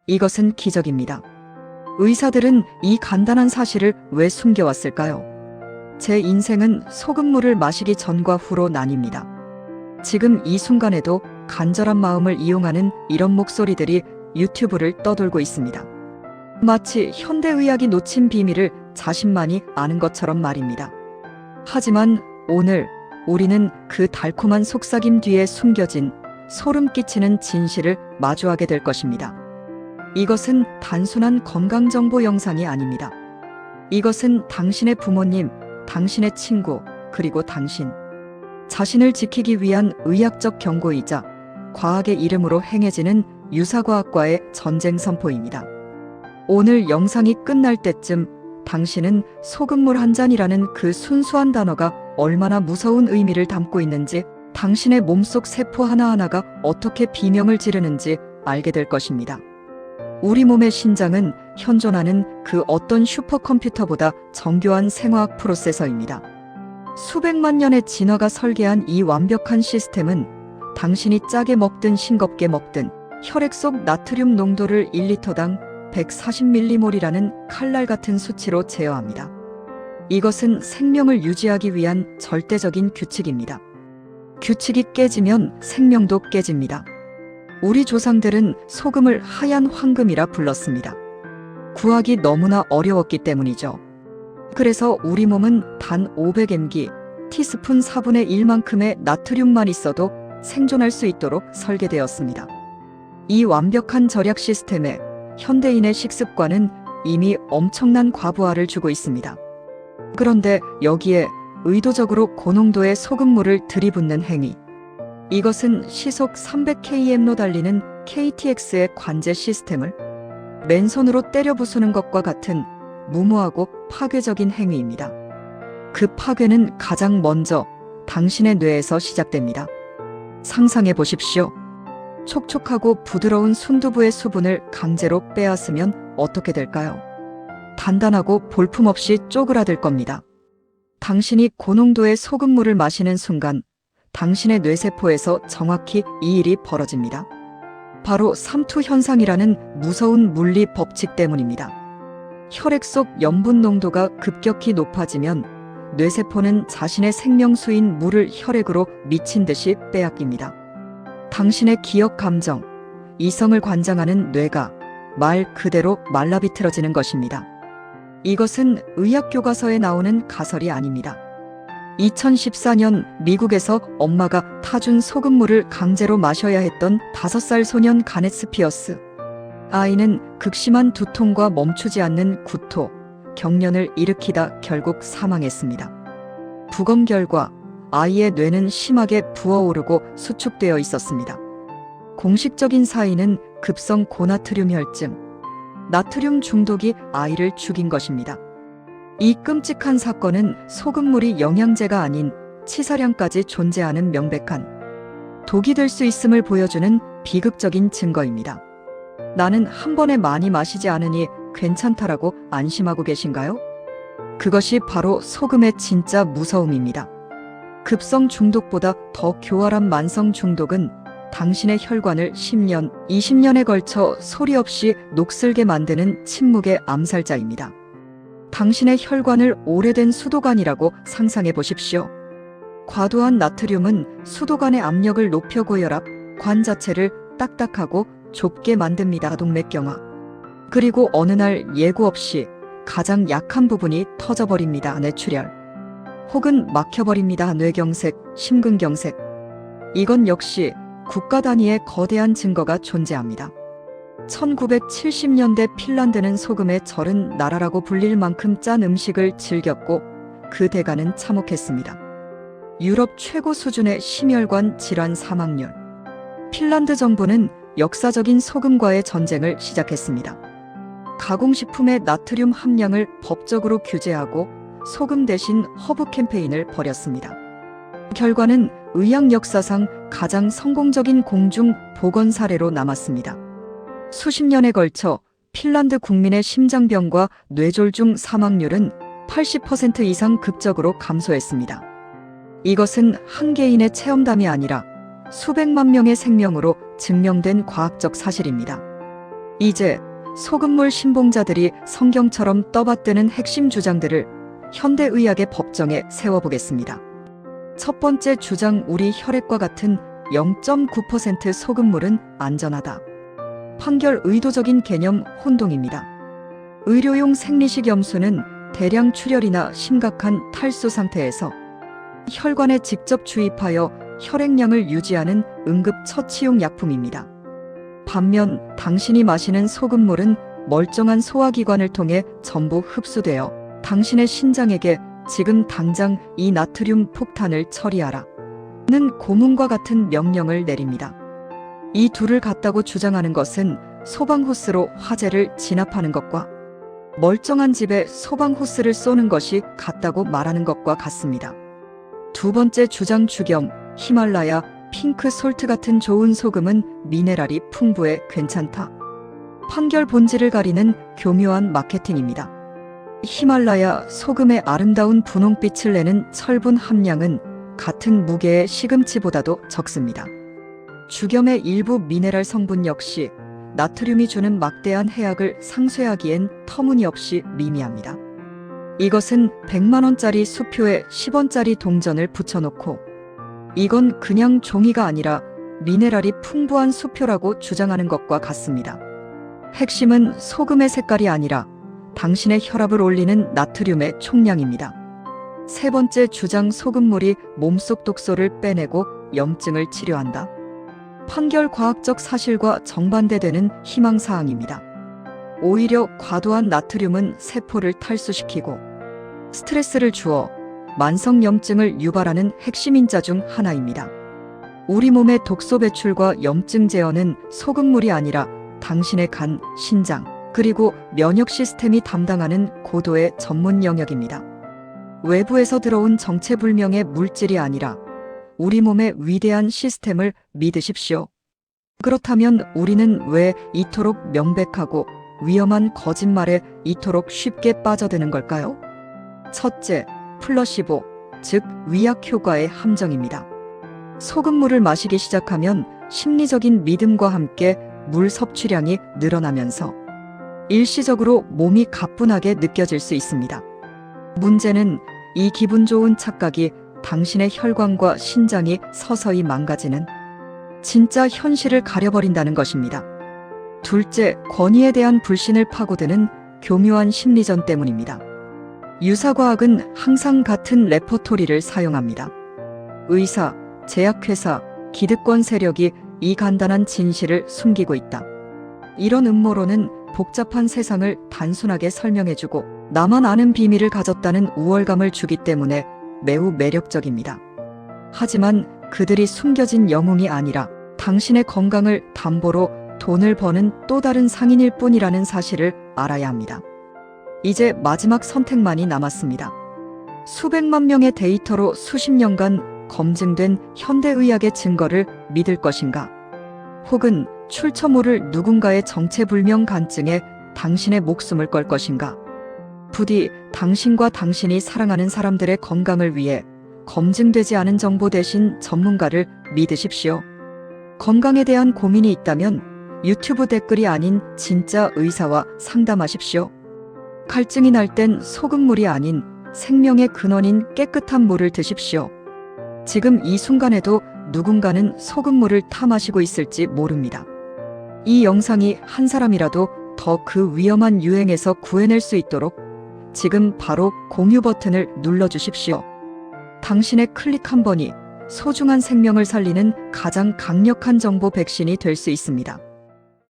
이것은 기적입니다. 의사들은 이 간단한 사실을 왜 숨겨왔을까요? 제 인생은 소금물을 마시기 전과 후로 나뉩니다. 지금 이 순간에도 간절한 마음을 이용하는 이런 목소리들이 유튜브를 떠돌고 있습니다. 마치 현대의학이 놓친 비밀을 자신만이 아는 것처럼 말입니다. 하지만 오늘 우리는 그 달콤한 속삭임 뒤에 숨겨진 소름 끼치는 진실을 마주하게 될 것입니다. 이것은 단순한 건강정보 영상이 아닙니다. 이것은 당신의 부모님, 당신의 친구, 그리고 당신 자신을 지키기 위한 의학적 경고이자 과학의 이름으로 행해지는 유사과학과의 전쟁 선포입니다. 오늘 영상이 끝날 때쯤 당신은 소금물 한 잔이라는 그 순수한 단어가 얼마나 무서운 의미를 담고 있는지, 당신의 몸속 세포 하나하나가 어떻게 비명을 지르는지 알게 될 것입니다. 우리 몸의 신장은 현존하는 그 어떤 슈퍼컴퓨터보다 정교한 생화학 프로세서입니다. 수백만 년의 진화가 설계한 이 완벽한 시스템은 당신이 짜게 먹든 싱겁게 먹든 혈액 속 나트륨 농도를 1리터당 140mm몰이라는 칼날 같은 수치로 제어합니다. 이것은 생명을 유지하기 위한 절대적인 규칙입니다. 규칙이 깨지면 생명도 깨집니다. 우리 조상들은 소금을 하얀 황금이라 불렀습니다. 구하기 너무나 어려웠기 때문이죠. 그래서 우리 몸은 단 500mg, 티스푼 4분의 1만큼의 나트륨만 있어도 생존할 수 있도록 설계되었습니다. 이 완벽한 절약 시스템에 현대인의 식습관은 이미 엄청난 과부하를 주고 있습니다. 그런데 여기에 의도적으로 고농도의 소금물을 들이붓는 행위, 이것은 시속 300km로 달리는 KTX의 관제 시스템을 맨손으로 때려 부수는 것과 같은 무모하고 파괴적인 행위입니다. 그 파괴는 가장 먼저 당신의 뇌에서 시작됩니다. 상상해 보십시오. 촉촉하고 부드러운 순두부의 수분을 강제로 빼앗으면 어떻게 될까요? 단단하고 볼품없이 쪼그라들 겁니다. 당신이 고농도의 소금물을 마시는 순간 당신의 뇌세포에서 정확히 이 일이 벌어집니다. 바로 삼투 현상이라는 무서운 물리 법칙 때문입니다. 혈액 속 염분 농도가 급격히 높아지면 뇌세포는 자신의 생명수인 물을 혈액으로 미친 듯이 빼앗깁니다. 당신의 기억, 감정, 이성을 관장하는 뇌가 말 그대로 말라비틀어지는 것입니다. 이것은 의학 교과서에 나오는 가설이 아닙니다. 2014년 미국에서 엄마가 타준 소금물을 강제로 마셔야 했던 5살 소년 가넷 스피어스. 아이는 극심한 두통과 멈추지 않는 구토, 경련을 일으키다 결국 사망했습니다. 부검 결과 아이의 뇌는 심하게 부어오르고 수축되어 있었습니다. 공식적인 사인은 급성 고나트륨 혈증, 나트륨 중독이 아이를 죽인 것입니다. 이 끔찍한 사건은 소금물이 영양제가 아닌 치사량까지 존재하는 명백한 독이 될 수 있음을 보여주는 비극적인 증거입니다. 나는 한 번에 많이 마시지 않으니 괜찮다라고 안심하고 계신가요? 그것이 바로 소금의 진짜 무서움입니다. 급성 중독보다 더 교활한 만성 중독은 당신의 혈관을 10년, 20년에 걸쳐 소리 없이 녹슬게 만드는 침묵의 암살자입니다. 당신의 혈관을 오래된 수도관이라고 상상해 보십시오. 과도한 나트륨은 수도관의 압력을 높여 고혈압, 관 자체를 딱딱하고 좁게 만듭니다. 동맥경화. 그리고 어느 날 예고 없이 가장 약한 부분이 터져버립니다. 뇌출혈. 혹은 막혀버립니다. 뇌경색, 심근경색. 이건 역시 국가 단위의 거대한 증거가 존재합니다. 1970년대 핀란드는 소금의 절은 나라라고 불릴 만큼 짠 음식을 즐겼고 그 대가는 참혹했습니다. 유럽 최고 수준의 심혈관 질환 사망률. 핀란드 정부는 역사적인 소금과의 전쟁을 시작했습니다. 가공식품의 나트륨 함량을 법적으로 규제하고 소금 대신 허브 캠페인을 벌였습니다. 결과는 의학 역사상 가장 성공적인 공중 보건 사례로 남았습니다. 수십 년에 걸쳐 핀란드 국민의 심장병과 뇌졸중 사망률은 80% 이상 급적으로 감소했습니다. 이것은 한 개인의 체험담이 아니라 수백만 명의 생명으로 증명된 과학적 사실입니다. 이제 소금물 신봉자들이 성경처럼 떠받드는 핵심 주장들을 현대의학의 법정에 세워보겠습니다. 첫 번째 주장, 우리 혈액과 같은 0.9% 소금물은 안전하다. 판결 의도적인 개념 혼동입니다. 의료용 생리식 염수는 대량 출혈이나 심각한 탈수 상태에서 혈관에 직접 주입하여 혈액량을 유지하는 응급 처치용 약품입니다. 반면 당신이 마시는 소금물은 멀쩡한 소화기관을 통해 전부 흡수되어 당신의 신장에게 지금 당장 이 나트륨 폭탄을 처리하라 는 고문과 같은 명령을 내립니다. 이 둘을 같다고 주장하는 것은 소방호스로 화재를 진압하는 것과 멀쩡한 집에 소방호스를 쏘는 것이 같다고 말하는 것과 같습니다. 두 번째 주장, 주겸, 히말라야, 핑크 솔트 같은 좋은 소금은 미네랄이 풍부해 괜찮다. 판결 본질을 가리는 교묘한 마케팅입니다. 히말라야 소금의 아름다운 분홍빛을 내는 철분 함량은 같은 무게의 시금치보다도 적습니다. 주겸의 일부 미네랄 성분 역시 나트륨이 주는 막대한 해악을 상쇄하기엔 터무니없이 미미합니다. 이것은 100만원짜리 수표에 10원짜리 동전을 붙여놓고 이건 그냥 종이가 아니라 미네랄이 풍부한 수표라고 주장하는 것과 같습니다. 핵심은 소금의 색깔이 아니라 당신의 혈압을 올리는 나트륨의 총량입니다. 세 번째 주장, 소금물이 몸속 독소를 빼내고 염증을 치료한다. 판결 과학적 사실과 정반대되는 희망사항입니다. 오히려 과도한 나트륨은 세포를 탈수시키고 스트레스를 주어 만성염증을 유발하는 핵심 인자 중 하나입니다. 우리 몸의 독소 배출과 염증 제어는 소금물이 아니라 당신의 간, 신장, 그리고 면역 시스템이 담당하는 고도의 전문 영역입니다. 외부에서 들어온 정체불명의 물질이 아니라 우리 몸의 위대한 시스템을 믿으십시오. 그렇다면 우리는 왜 이토록 명백하고 위험한 거짓말에 이토록 쉽게 빠져드는 걸까요? 첫째, 플러시보, 즉 위약 효과의 함정입니다. 소금물을 마시기 시작하면 심리적인 믿음과 함께 물 섭취량이 늘어나면서 일시적으로 몸이 가뿐하게 느껴질 수 있습니다. 문제는 이 기분 좋은 착각이 당신의 혈관과 신장이 서서히 망가지는 진짜 현실을 가려버린다는 것입니다. 둘째, 권위에 대한 불신을 파고드는 교묘한 심리전 때문입니다. 유사과학은 항상 같은 레퍼토리를 사용합니다. 의사, 제약회사, 기득권 세력이 이 간단한 진실을 숨기고 있다. 이런 음모론은 복잡한 세상을 단순하게 설명해주고 나만 아는 비밀을 가졌다는 우월감을 주기 때문에 매우 매력적입니다. 하지만 그들이 숨겨진 영웅이 아니라 당신의 건강을 담보로 돈을 버는 또 다른 상인일 뿐이라는 사실을 알아야 합니다. 이제 마지막 선택만이 남았습니다. 수백만 명의 데이터로 수십 년간 검증된 현대의학의 증거를 믿을 것인가? 혹은 출처 모를 누군가의 정체불명 간증에 당신의 목숨을 걸 것인가? 부디 당신과 당신이 사랑하는 사람들의 건강을 위해 검증되지 않은 정보 대신 전문가를 믿으십시오. 건강에 대한 고민이 있다면 유튜브 댓글이 아닌 진짜 의사와 상담하십시오. 갈증이 날 땐 소금물이 아닌 생명의 근원인 깨끗한 물을 드십시오. 지금 이 순간에도 누군가는 소금물을 타 마시고 있을지 모릅니다. 이 영상이 한 사람이라도 더 그 위험한 유행에서 구해낼 수 있도록 지금 바로 공유 버튼을 눌러주십시오. 당신의 클릭 한 번이 소중한 생명을 살리는 가장 강력한 정보 백신이 될 수 있습니다.